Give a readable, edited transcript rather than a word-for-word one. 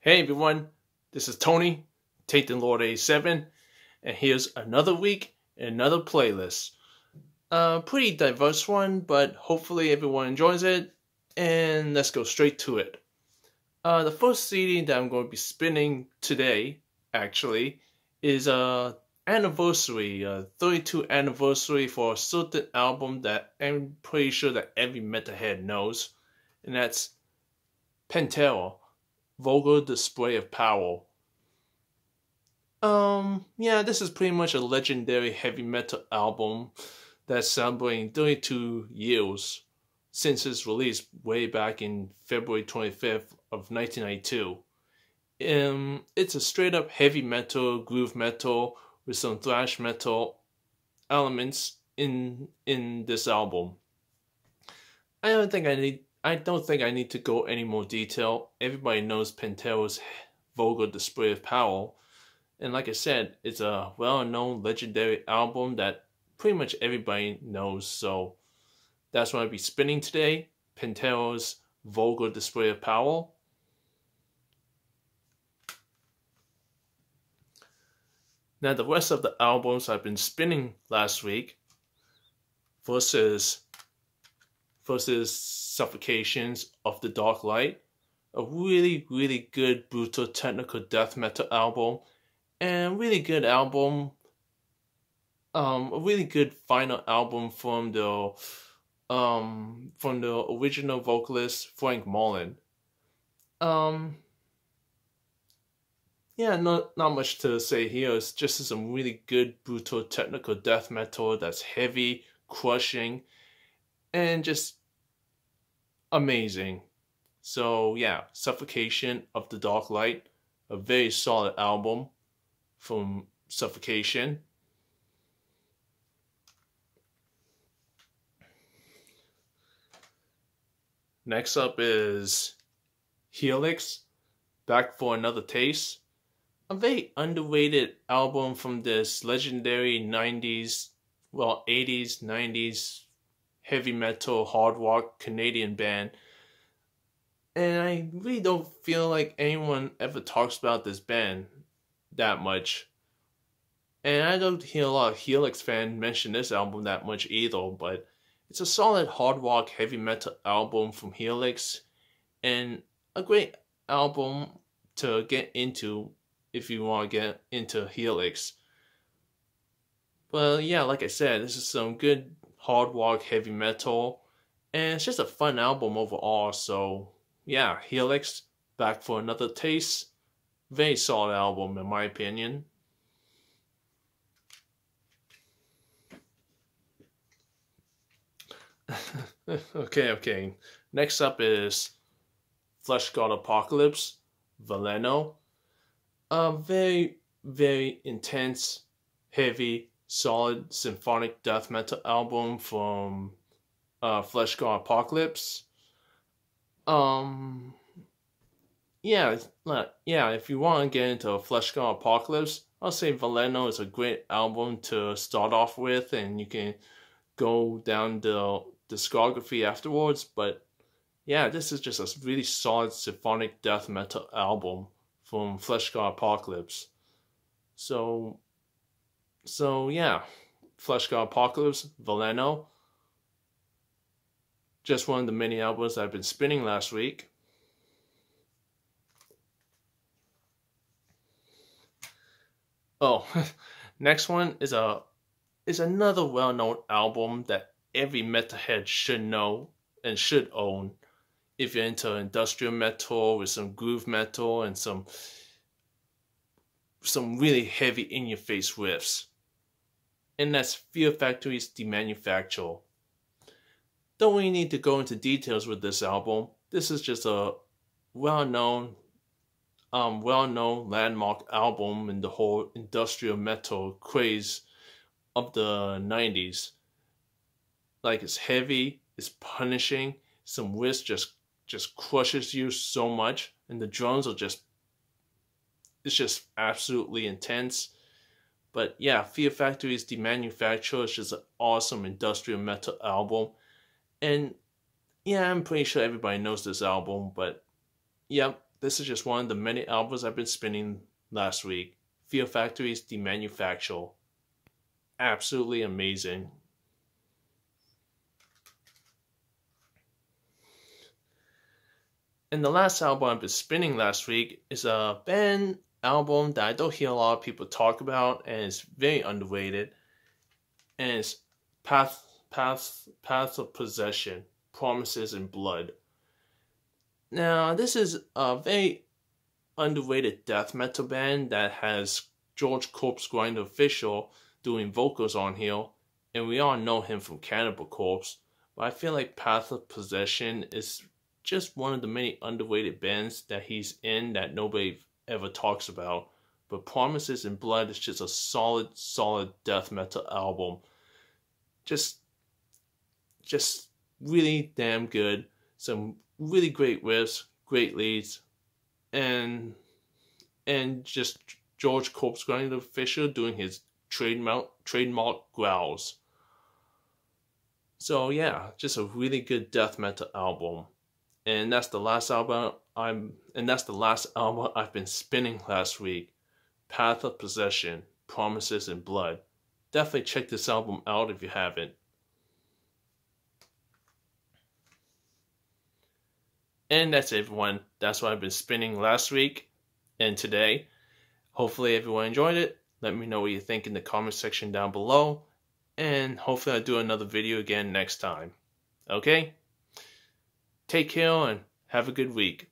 Hey everyone, this is Tony, Tainted Lord 87, and here's another week, another playlist. Pretty diverse one, but hopefully everyone enjoys it, and let's go straight to it. The first CD that I'm going to be spinning today, actually, is anniversary, 32 anniversary for a certain album that I'm pretty sure that every metalhead knows, and that's Pantera. Vulgar Display of Power. Yeah, this is pretty much a legendary heavy metal album that's celebrating 32 years since its release way back in February 25th of 1992. It's a straight up heavy metal, groove metal with some thrash metal elements in this album. I don't think I need to go any more detail. Everybody knows Pantera's Vulgar Display of Power. And like I said, it's a well-known legendary album that pretty much everybody knows. So that's what I'll be spinning today. Pantera's Vulgar Display of Power. Now the rest of the albums I've been spinning last week versus Suffocations of the Dark Light, a really good brutal technical death metal album, and really good album, a really good final album from the original vocalist Frank Mullen. Yeah, not much to say here. It's just some really good brutal technical death metal that's heavy, crushing, and just amazing. So yeah, Suffocation of the Dark Light, a very solid album from Suffocation. Next up is Helix, Back for Another Taste, a very underrated album from this legendary 90s, 80s, 90s heavy metal, hard rock Canadian band. And I really don't feel like anyone ever talks about this band that much. And I don't hear a lot of Helix fans mention this album that much either, but it's a solid hard rock heavy metal album from Helix, and a great album to get into if you want to get into Helix. But yeah, like I said, this is some good hard rock heavy metal, and it's just a fun album overall. So yeah, Helix, Back for Another Taste, very solid album in my opinion. Okay. Next up is Fleshgod Apocalypse, Veleno. A very intense, heavy, solid symphonic death metal album from Fleshgod Apocalypse. Yeah, if you want to get into Fleshgod Apocalypse, I'll say Veleno is a great album to start off with, and you can go down the discography afterwards. But yeah, this is just a really solid symphonic death metal album from Fleshgod Apocalypse. So yeah, Fleshgod Apocalypse, Veleno. Just one of the many albums I've been spinning last week. Oh, next one is another well-known album that every metalhead should know and should own if you're into industrial metal with some groove metal and some really heavy in-your-face riffs. And that's Fear Factory's The Manufacturer. Don't really need to go into details with this album. This is just a well-known landmark album in the whole industrial metal craze of the 90s. Like, it's heavy, it's punishing, some riffs just crushes you so much, and the drums are it's just absolutely intense. But yeah, Fear Factory's The Manufacturer is just an awesome industrial metal album. And yeah, I'm pretty sure everybody knows this album, but yeah, this is just one of the many albums I've been spinning last week. Fear Factory's The Manufacturer. Absolutely amazing. And the last album I've been spinning last week is a band album that I don't hear a lot of people talk about, and it's very underrated. And it's Path of Possession, Promises in Blood. Now, this is a very underrated death metal band that has George Corpse Grinder Official doing vocals on here, and we all know him from Cannibal Corpse. But I feel like Path of Possession is just one of the many underrated bands that he's in that nobody ever talks about. But Promises in Blood is just a solid death metal album. Just really damn good. Some really great riffs, great leads, and just George Corpse Grinder Official doing his trademark growls. So yeah, just a really good death metal album. And that's the last album I've been spinning last week. Path of Possession, Promises in Blood. Definitely check this album out if you haven't. And that's it, everyone. That's what I've been spinning last week and today. Hopefully everyone enjoyed it. Let me know what you think in the comment section down below. And hopefully I'll do another video again next time. Okay? Take care and have a good week.